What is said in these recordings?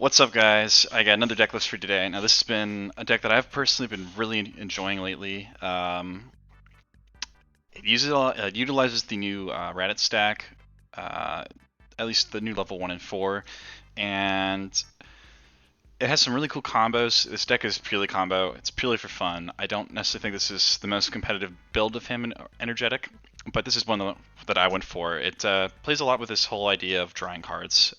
What's up, guys? I got another deck list for today. Now, this has been a deck that I've personally been really enjoying lately. It utilizes the new Raditz stack, uh, at least the new level 1 and 4, and it has some really cool combos. This deck is purely combo. It's purely for fun. I don't necessarily think this is the most competitive build of him in Energetic, but this is one that I went for. It plays a lot with this whole idea of drawing cards.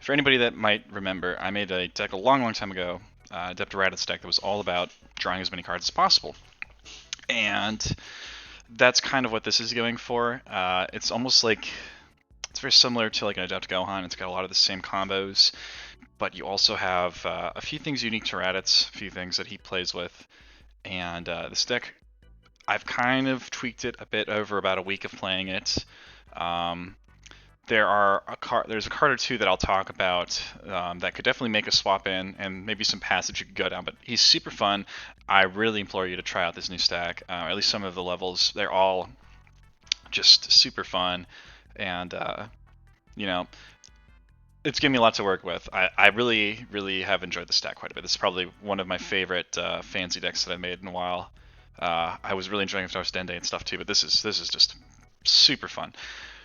For anybody that might remember, I made a deck a long time ago, Adept Raditz deck that was all about drawing as many cards as possible. And that's kind of what this is going for. It's almost like, it's very similar to like an Adept Gohan. It's got a lot of the same combos, but you also have a few things unique to Raditz, a few things that he plays with. And this deck, I've kind of tweaked it a bit over about a week of playing it. There's a card or two that I'll talk about that could definitely make a swap in, and maybe some passage you could go down. But he's super fun. I really implore you to try out this new stack. At least some of the levels. They're all just super fun, and you know, it's given me a lot to work with. I really have enjoyed the stack quite a bit. This is probably one of my favorite FanZ decks that I've made in a while. I was really enjoying Star Dende and stuff too, but this is just super fun.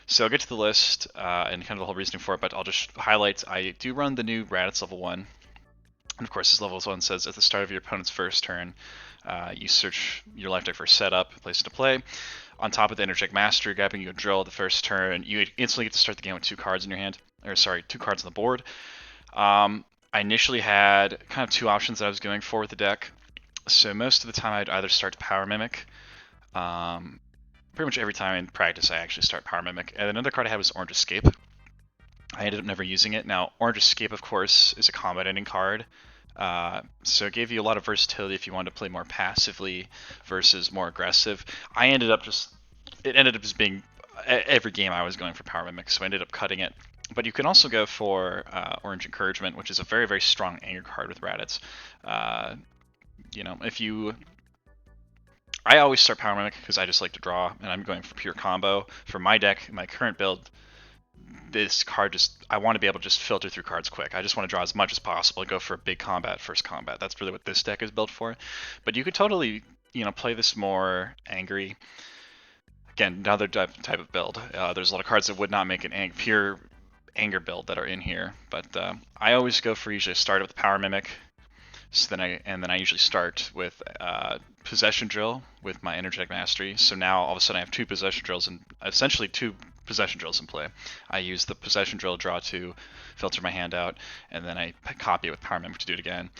So I'll get to the list and kind of the whole reasoning for it, but I'll just highlight I do run the new Raditz level 1. And of course, this level 1 says at the start of your opponent's first turn, you search your life deck for setup, place to play. On top of the Energetic Master, grabbing you a drill the first turn, you instantly get to start the game with 2 cards in your hand, or sorry, 2 cards on the board. I initially had kind of 2 options that I was going for with the deck. So most of the time I'd either start Power Mimic, pretty much every time in practice I actually start Power Mimic. And another card I had was Orange Escape. I ended up never using it. Now, Orange Escape, of course, is a combat ending card. So it gave you a lot of versatility if you wanted to play more passively versus more aggressive. It ended up just being every game I was going for Power Mimic, so I ended up cutting it. But you can also go for Orange Encouragement, which is a very strong anger card with Raditz. I always start Power Mimic because I just like to draw, and I'm going for pure combo. For my deck, my current build, this card I want to be able to just filter through cards quick. I just want to draw as much as possible and go for a big combat, first combat. That's really what this deck is built for. But you could totally, play this more angry. Again, another type of build. There's a lot of cards that would not make an pure anger build that are in here. But I always go for usually start with Power Mimic. So then I usually start with Possession Drill with my Energetic Mastery. So now all of a sudden I have 2 Possession Drills and essentially 2 Possession Drills in play. I use the Possession Drill draw to filter my hand out, and then I copy it with Power Mimic to do it again.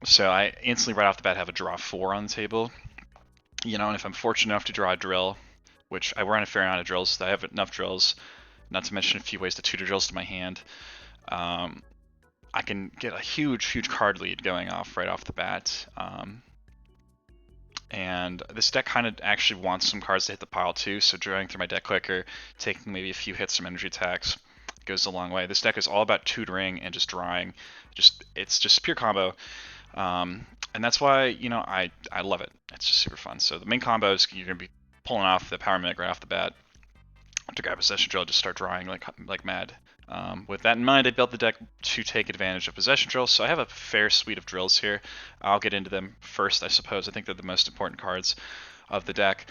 So I instantly right off the bat have a draw 4 on the table. And if I'm fortunate enough to draw a drill, which I run a fair amount of drills, so I have enough drills, not to mention a few ways to tutor drills to my hand. I can get a huge card lead going off right off the bat. And this deck kind of actually wants some cards to hit the pile too, so drawing through my deck quicker, taking maybe a few hits from energy attacks goes a long way. This deck is all about tutoring and just drawing. It's just pure combo. And that's why, I love it. It's just super fun. So the main combos, you're going to be pulling off the Power Mimic right off the bat to grab a Possession Drill, just start drawing like mad. With that in mind, I built the deck to take advantage of Possession Drills, so I have a fair suite of drills here. I'll get into them first, I suppose. I think they're the most important cards of the deck.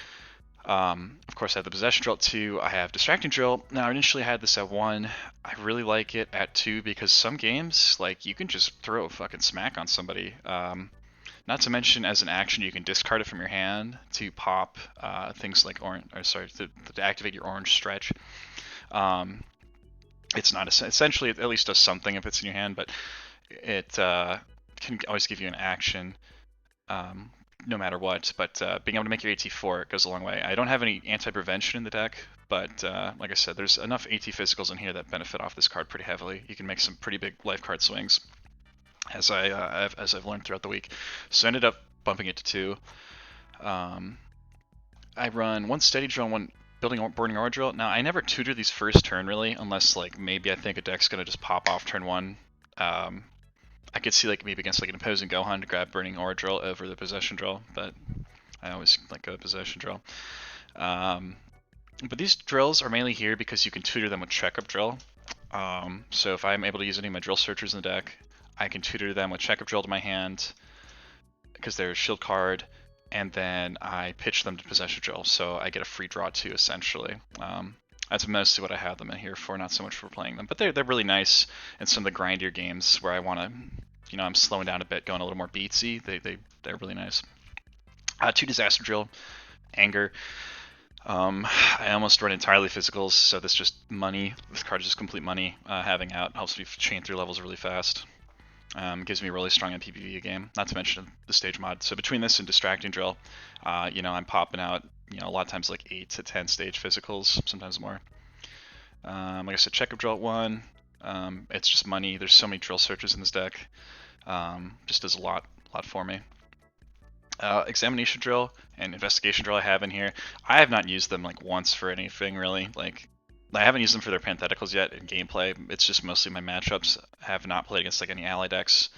Of course, I have the Possession Drill at 2. I have Distracting Drill. Now, initially I had this at 1. I really like it at 2 because some games, you can just throw a fucking smack on somebody. Not to mention, as an action, you can discard it from your hand to pop things like to activate your orange stretch. It's not essentially, it at least does something if it's in your hand, but it can always give you an action no matter what. But being able to make your AT4 goes a long way. I don't have any anti-prevention in the deck, but like I said, there's enough AT physicals in here that benefit off this card pretty heavily. You can make some pretty big life card swings, as I've learned throughout the week. So I ended up bumping it to 2. I run 1 Steady Drill and 1 Burning Aura Drill. Now, I never tutor these first turn, really, unless, maybe I think a deck's going to just pop off turn 1. I could see, maybe against, an opposing Gohan to grab Burning Aura Drill over the Possession Drill, but I always, go Possession Drill. But these drills are mainly here because you can tutor them with Checkup Drill. So if I'm able to use any of my drill searchers in the deck, I can tutor them with Checkup Drill to my hand because they're a shield card, and then I pitch them to Possession Drill, so I get a free draw too, essentially. That's mostly what I have them in here for, not so much for playing them. But they're really nice in some of the grindier games where I want to, I'm slowing down a bit, going a little more beatsy. They're really nice. 2 Disaster Drill, Anger. I almost run entirely physicals, so this just money. This card is just complete money. Having out helps me chain through levels really fast. Gives me a really strong MPPV game, not to mention the stage mod. So between this and Distracting Drill, I'm popping out, a lot of times like 8 to 10 stage physicals, sometimes more. Like I said, Checkup Drill at 1. It's just money. There's so many drill searches in this deck. Just does a lot for me. Examination Drill and Investigation Drill I have in here. I have not used them like once for anything really. Like I haven't used them for their Pantheticals yet in gameplay. It's just mostly my matchups. I have not played against like any ally decks.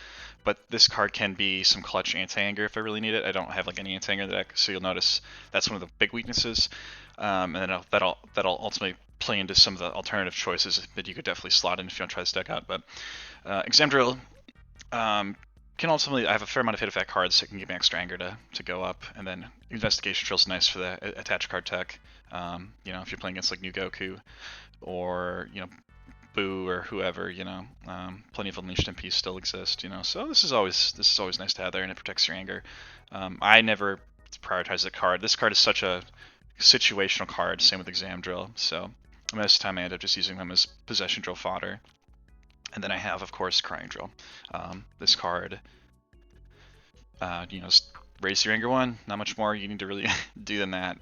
But this card can be some clutch anti-anger if I really need it. I don't have like any anti-anger in the deck, so you'll notice that's one of the big weaknesses. And then that'll ultimately play into some of the alternative choices that you could definitely slot in if you want to try this deck out. But Exam Drill can ultimately, I have a fair amount of hit effect cards, so it can give me extra anger to go up. And then Investigation Drill is nice for the attach card tech. If you're playing against like New Goku or Boo or whoever, plenty of Unleashed MPs still exist, So this is always nice to have there, and it protects your anger. I never prioritize the card. This card is such a situational card. Same with Exam Drill. So most of the time I end up just using them as Possession Drill fodder. And then I have, of course, Crying Drill. This card, raise your anger 1. Not much more you need to really do than that.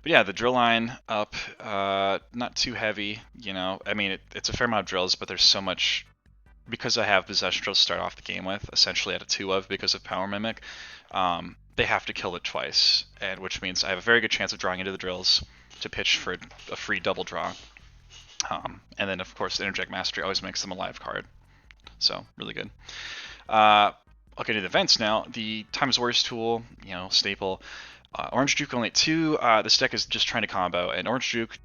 But yeah, the drill line up, not too heavy. I mean, it's a fair amount of drills, but there's so much because I have Possession Drill to start off the game with, essentially at a 2 of because of Power Mimic. They have to kill it twice, and which means I have a very good chance of drawing into the drills to pitch for a free double draw. And then, of course, Interject Mastery always makes them a live card. So, really good. I'll get into the events now. The Times Warriors tool, staple. Orange Juke only at 2. This deck is just trying to combo, and Orange Juke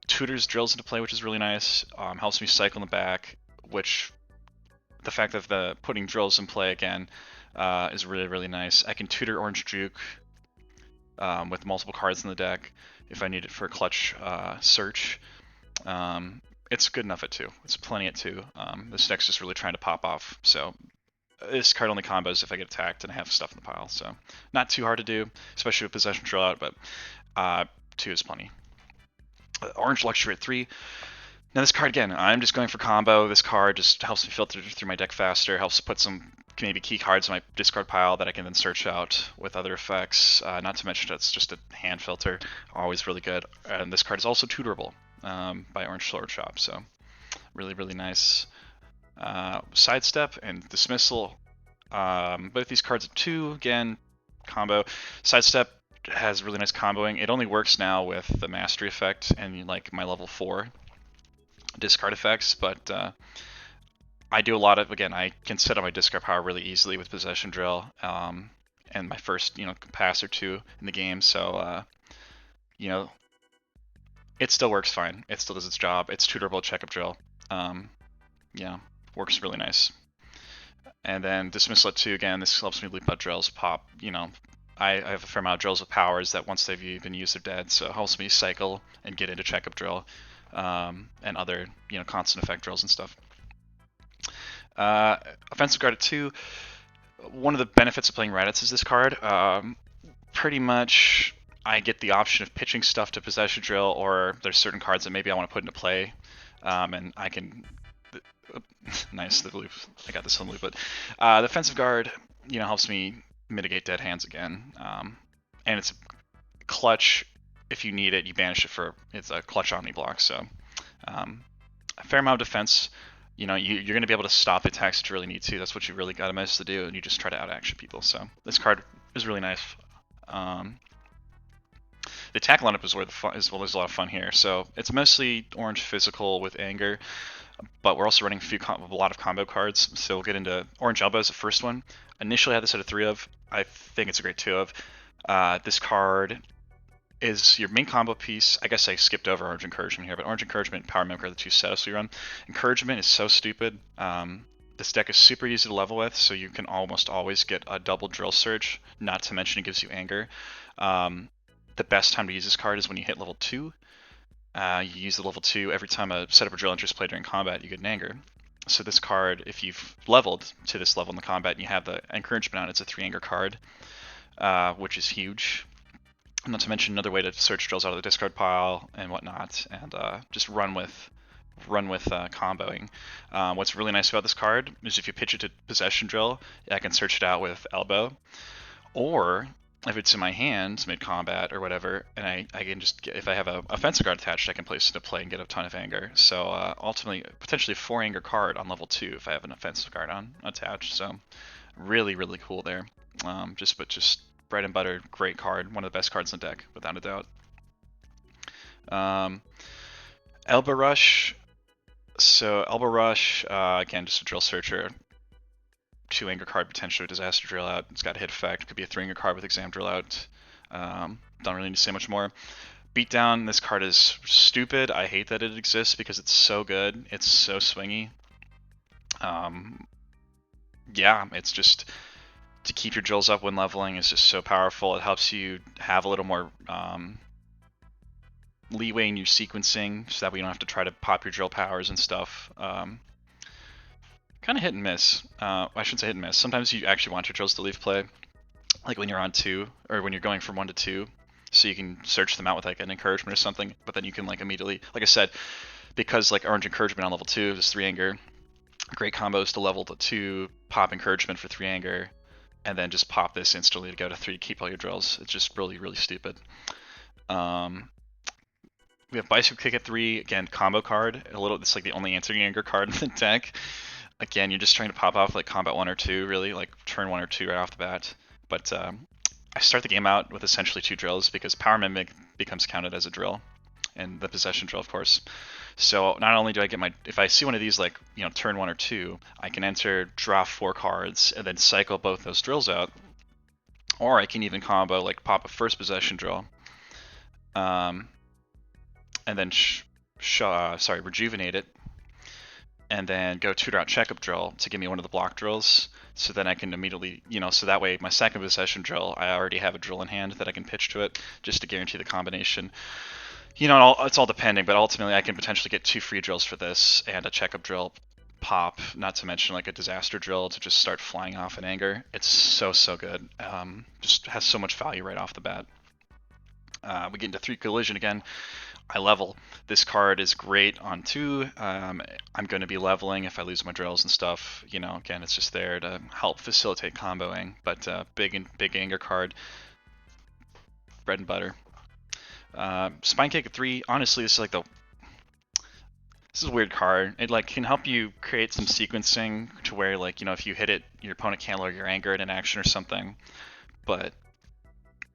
tutors drills into play, which is really nice. Helps me cycle in the back, which the fact that the putting drills in play again is really, really nice. I can tutor Orange Juke with multiple cards in the deck if I need it for a clutch search. It's good enough at 2. It's plenty at 2. This deck's just really trying to pop off. So this card only combos if I get attacked and I have stuff in the pile. So not too hard to do, especially with Possession Drill out, but 2 is plenty. Orange Luxury at 3. Now this card, again, I'm just going for combo. This card just helps me filter through my deck faster, helps put some maybe key cards in my discard pile that I can then search out with other effects. Not to mention it's just a hand filter, always really good. And this card is also tutorable by Orange Sword Shop, so really, really nice. Sidestep and Dismissal. Both these cards are 2, again, combo. Sidestep has really nice comboing. It only works now with the Mastery effect and like my level 4 discard effects, but I do a lot of, again, I can set up my discard power really easily with Possession Drill and my first, pass or 2 in the game, so, it still works fine. It still does its job. It's tutorable Checkup Drill. Works really nice. And then Dismissal at 2, again, this helps me loop out drills, pop, I have a fair amount of drills with powers that once they've even used, they're dead, so it helps me cycle and get into Checkup Drill and other, constant effect drills and stuff. Offensive Guard at 2. One of the benefits of playing Raditz is this card. Pretty much I get the option of pitching stuff to Possession Drill, or there's certain cards that maybe I want to put into play, and I can... nice, the loop. I got this on loop, but the Offensive Guard, helps me mitigate dead hands again, and it's clutch. If you need it, you banish it for, it's a clutch Omni block, so a fair amount of defense. You're going to be able to stop the attacks that you really need to. That's what you really got to manage to do, and you just try to out-action people. So this card is really nice. The attack lineup is where there's a lot of fun here. So it's mostly orange physical with anger, but we're also running a lot of combo cards. So we'll get into Orange Elbow as the first one. Initially I had this at a 3 of. I think it's a great 2 of. This card is your main combo piece. I guess I skipped over Orange Encouragement here, but Orange Encouragement and Power Mimic are the two setups we run. Encouragement is so stupid. This deck is super easy to level with, so you can almost always get a double Drill Surge, not to mention it gives you Anger. The best time to use this card is when you hit level 2. You use the level 2 every time a set of a drill entry is played during combat, you get an Anger. So this card, if you've leveled to this level in the combat and you have the Encouragement on, it's a 3 Anger card, which is huge. Not to mention another way to search drills out of the discard pile and whatnot, and just run with comboing. What's really nice about this card is if you pitch it to Possession Drill, I can search it out with Elbow, or if it's in my hand mid-combat or whatever, and I can just get, if I have a offensive guard attached, I can place it into play and get a ton of Anger. So ultimately, potentially a 4 Anger card on level 2 if I have an offensive guard on attached. So really, really cool there. Just bread and butter, great card, one of the best cards in the deck, without a doubt. Elbow Rush. So Elbow Rush, again, just a drill searcher. 2 Anger card, potentially a Disaster Drill Out. It's got a hit effect. Could be a 3 Anger card with Exam Drill Out. Don't really need to say much more. Beatdown, this card is stupid. I hate that it exists because it's so good. It's so swingy. Yeah, it's just to keep your drills up when leveling is just so powerful. It helps you have a little more leeway in your sequencing, so that way you don't have to try to pop your drill powers and stuff. Kind of hit and miss. I shouldn't say hit and miss. Sometimes you actually want your drills to leave play, like when you're on 2, or when you're going from 1 to 2, so you can search them out with like an encouragement or something, but then you can like immediately, like I said, because like Orange Encouragement on level 2 is 3 Anger, great combos to level to 2, pop Encouragement for 3 Anger, and then just pop this instantly to go to 3 to keep all your drills. It's just really, really stupid. We have Bicycle Kick at 3, again, combo card. It's like the only answering Anger card in the deck. Again, you're just trying to pop off like combat 1 or 2, really, like turn 1 or 2 right off the bat. But I start the game out with essentially 2 drills because Power Mimic becomes counted as a drill, and the Possession Drill, of course. So not only do I get if I see one of these like, turn 1 or 2, I can enter, draw 4 cards, and then cycle both those drills out. Or I can even combo, like pop a first Possession Drill, and then rejuvenate it, and then go tutor out Checkup Drill to give me one of the block drills. So then I can immediately, so that way my second Possession Drill, I already have a drill in hand that I can pitch to it, just to guarantee the combination. It's all depending, but ultimately I can potentially get 2 free drills for this and a Checkup Drill pop, not to mention like a Disaster Drill to just start flying off in Anger. It's so good. Just has so much value right off the bat. We get into 3 Collision again. I level. This card is great on 2. I'm going to be leveling if I lose my drills and stuff. Again, it's just there to help facilitate comboing, but big Anger card. Bread and butter. Spine Kick at 3. Honestly, this is a weird card. It like can help you create some sequencing to where like, if you hit it, your opponent can't lower your Anger in an action or something. But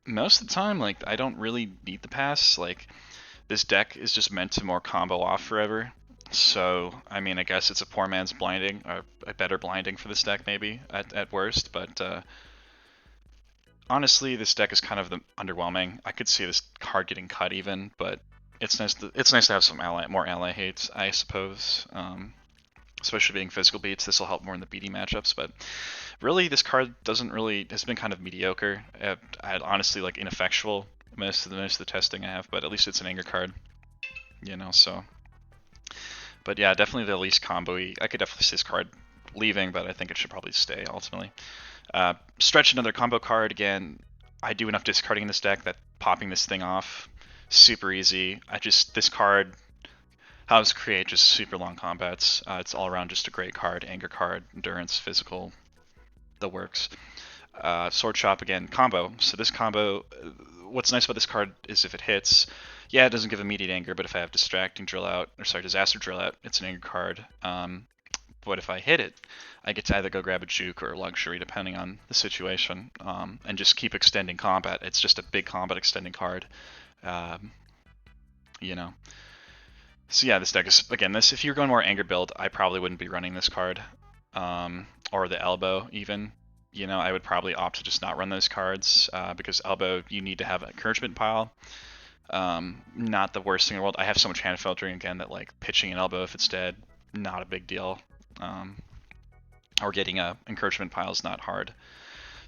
most of the time, like, I don't really need the pass. Like, this deck is just meant to more combo off forever. So, I mean, I guess it's a poor man's blinding, or a better blinding for this deck maybe, at worst. But honestly, this deck is kind of underwhelming. I could see this card getting cut even, but it's nice to have some more ally hate, I suppose. Especially being physical beats, this will help more in the BD matchups. But really, this card has been kind of mediocre. I honestly like ineffectual most of the testing I have, but at least it's an Anger card, so. But yeah, definitely the least combo-y. I could definitely see this card leaving, but I think it should probably stay ultimately. Stretch, another combo card. Again, I do enough discarding in this deck that popping this thing off, super easy. This card, how does create just super long combats. It's all around just a great card, Anger card, endurance, physical, the works. Sword Chop, again, combo. So this combo, what's nice about this card is if it hits, yeah, it doesn't give immediate Anger, but if I have Disaster Drill Out, it's an Anger card. But if I hit it, I get to either go grab a Juke or a Luxury, depending on the situation, and just keep extending combat. It's just a big combat extending card, So yeah, this deck is, again, if you're going more Anger build, I probably wouldn't be running this card, or the Elbow even. I would probably opt to just not run those cards, because Elbow, you need to have an Encouragement pile. Not the worst thing in the world. I have so much hand filtering again that like pitching an elbow if it's dead, not a big deal. Or getting a encroachment pile is not hard.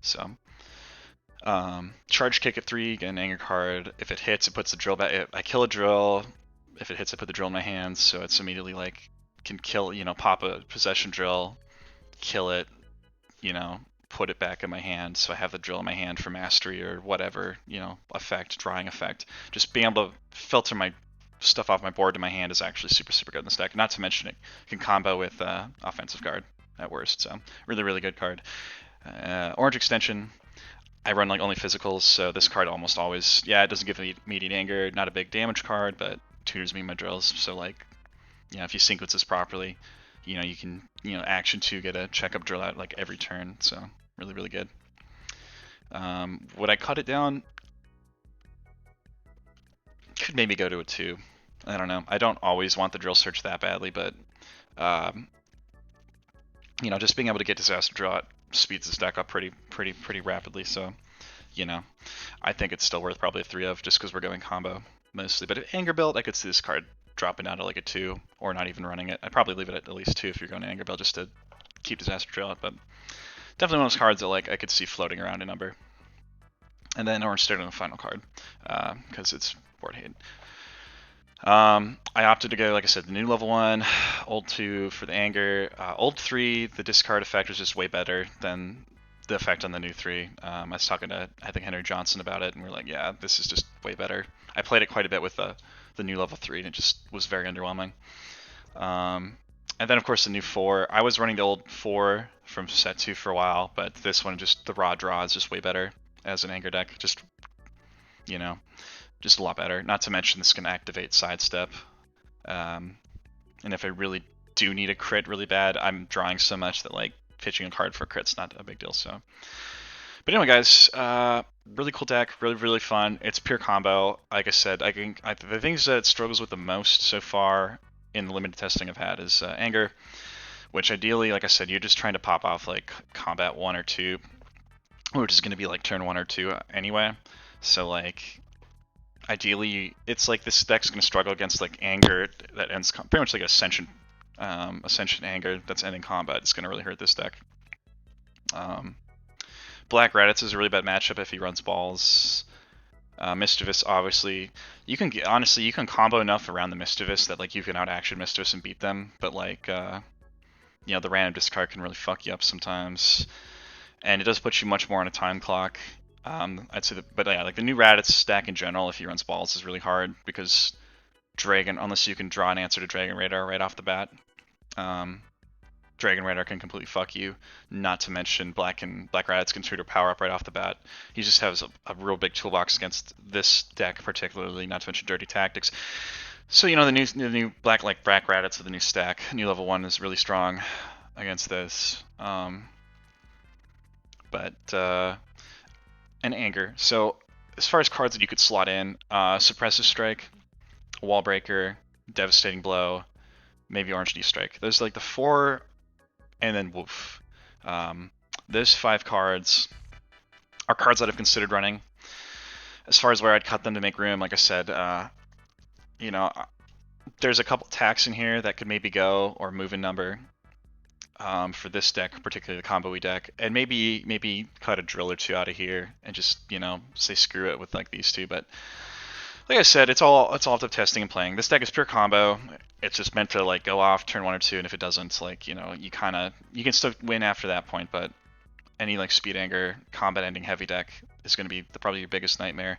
So charge kick at 3, get an anger card. If it hits, it puts the drill back. I kill a drill. If it hits, I put the drill in my hands, so it's immediately like can kill, pop a possession drill, kill it, put it back in my hand, so I have the drill in my hand for mastery or whatever, effect, drawing effect. Just being able to filter my stuff off my board to my hand is actually super, super good in this deck. Not to mention it can combo with offensive guard at worst, so really, really good card. Orange extension. I run like only physicals, so this card almost always, it doesn't give me immediate anger, not a big damage card, but tutors me my drills. So like, if you sequence this properly, you can, action 2 get a checkup drill out like every turn. So really, really good. Would I cut it down? Could maybe go to a 2. I don't know. I don't always want the drill search that badly, but just being able to get disaster drill out speeds this deck up pretty rapidly. So, I think it's still worth probably a 3 of just because we're going combo mostly. But if anger build, I could see this card dropping down to like a 2 or not even running it. I'd probably leave it at least 2 if you're going to anger build just to keep disaster drill out. But definitely one of those cards that like I could see floating around a number. And then orange stayed on the final card because it's board hate. I opted to go, like I said, the new level 1, old 2 for the anger. Old 3, the discard effect was just way better than the effect on the new 3. I was talking to, I think, Henry Johnson about it, and we're like, yeah, this is just way better. I played it quite a bit with the new level 3, and it just was very underwhelming. And then, of course, the new 4. I was running the old 4 from set 2 for a while, but this one, just the raw draw is just way better as an anger deck. Just a lot better. Not to mention this can activate sidestep. And if I really do need a crit really bad, I'm drawing so much that like pitching a card for a crit's not a big deal. So, but anyway, guys, really cool deck, really, really fun. It's pure combo. Like I said, the things that it struggles with the most so far in the limited testing I've had is anger, which ideally, like I said, you're just trying to pop off like combat 1 or 2, which is going to be like turn 1 or 2 anyway. So like, ideally, it's like this deck's going to struggle against like anger that ends pretty much like ascension anger that's ending combat. It's going to really hurt this deck. Black Raditz is a really bad matchup if he runs balls. Mischievous, obviously, you can combo enough around the Mischievous that like you can out action Mischievous and beat them, but like the random discard can really fuck you up sometimes, and it does put you much more on a time clock. I'd say but yeah, like the new Raditz stack in general, if he runs balls, is really hard because Dragon, unless you can draw an answer to Dragon Radar right off the bat, Dragon Radar can completely fuck you. Not to mention Black Raditz can tutor power up right off the bat. He just has a real big toolbox against this deck, particularly. Not to mention Dirty Tactics. So the new Black Raditz of the new stack, new level 1 is really strong against this. And anger. So as far as cards that you could slot in, Suppressive Strike, Wall Breaker, Devastating Blow, maybe Orange Knee Strike. Those are like the 4, and then Woof. Those 5 cards are cards that I've considered running. As far as where I'd cut them to make room, like I said, there's a couple attacks in here that could maybe go, or move in number. For this deck, particularly the combo-y deck, and maybe cut a drill or 2 out of here and just say screw it with like these 2. But like I said, it's all up to testing and playing. This deck is pure combo. It's just meant to like go off turn 1 or 2, and if it doesn't, like you can still win after that point. But any like speed anger combat ending heavy deck is going to be probably your biggest nightmare.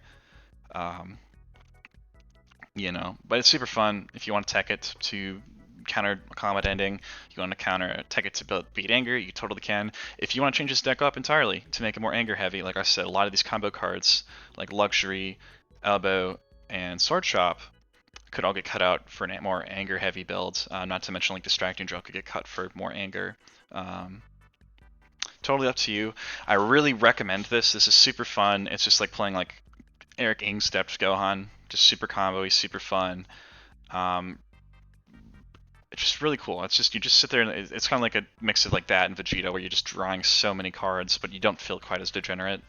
But it's super fun if you want to tech it to counter combat ending, you want to counter tech it to beat anger, you totally can. If you want to change this deck up entirely to make it more anger heavy, like I said, a lot of these combo cards like Luxury, Elbow, and Sword Shop could all get cut out for a more anger heavy build. Not to mention like Distracting Drill could get cut for more anger. Totally up to you. I really recommend this. This is super fun. It's just like playing like Eric Ingstep's Gohan, just super combo-y, super fun. It's just really cool. It's just, you just sit there and it's kind of like a mix of like that and Vegeta where you're just drawing so many cards, but you don't feel quite as degenerate.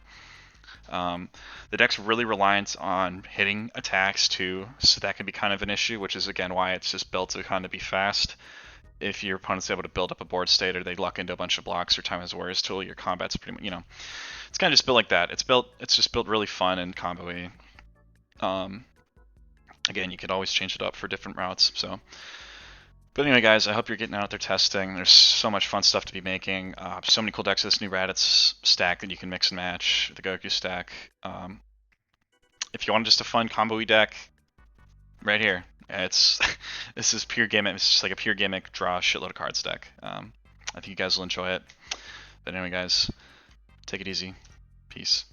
The deck's really reliant on hitting attacks too, so that can be kind of an issue, which is again why it's just built to kind of be fast. If your opponent's able to build up a board state or they luck into a bunch of blocks or time as warriors tool, your combat's pretty much, it's kind of just built like that. It's just built really fun and combo-y. Again, you could always change it up for different routes. But anyway, guys, I hope you're getting out there testing. There's so much fun stuff to be making. So many cool decks with this new Raditz stack that you can mix and match, the Goku stack. If you want just a fun combo-y deck, right here. This is pure gimmick. It's just like a pure gimmick, draw a shitload of cards deck. I think you guys will enjoy it. But anyway, guys, take it easy. Peace.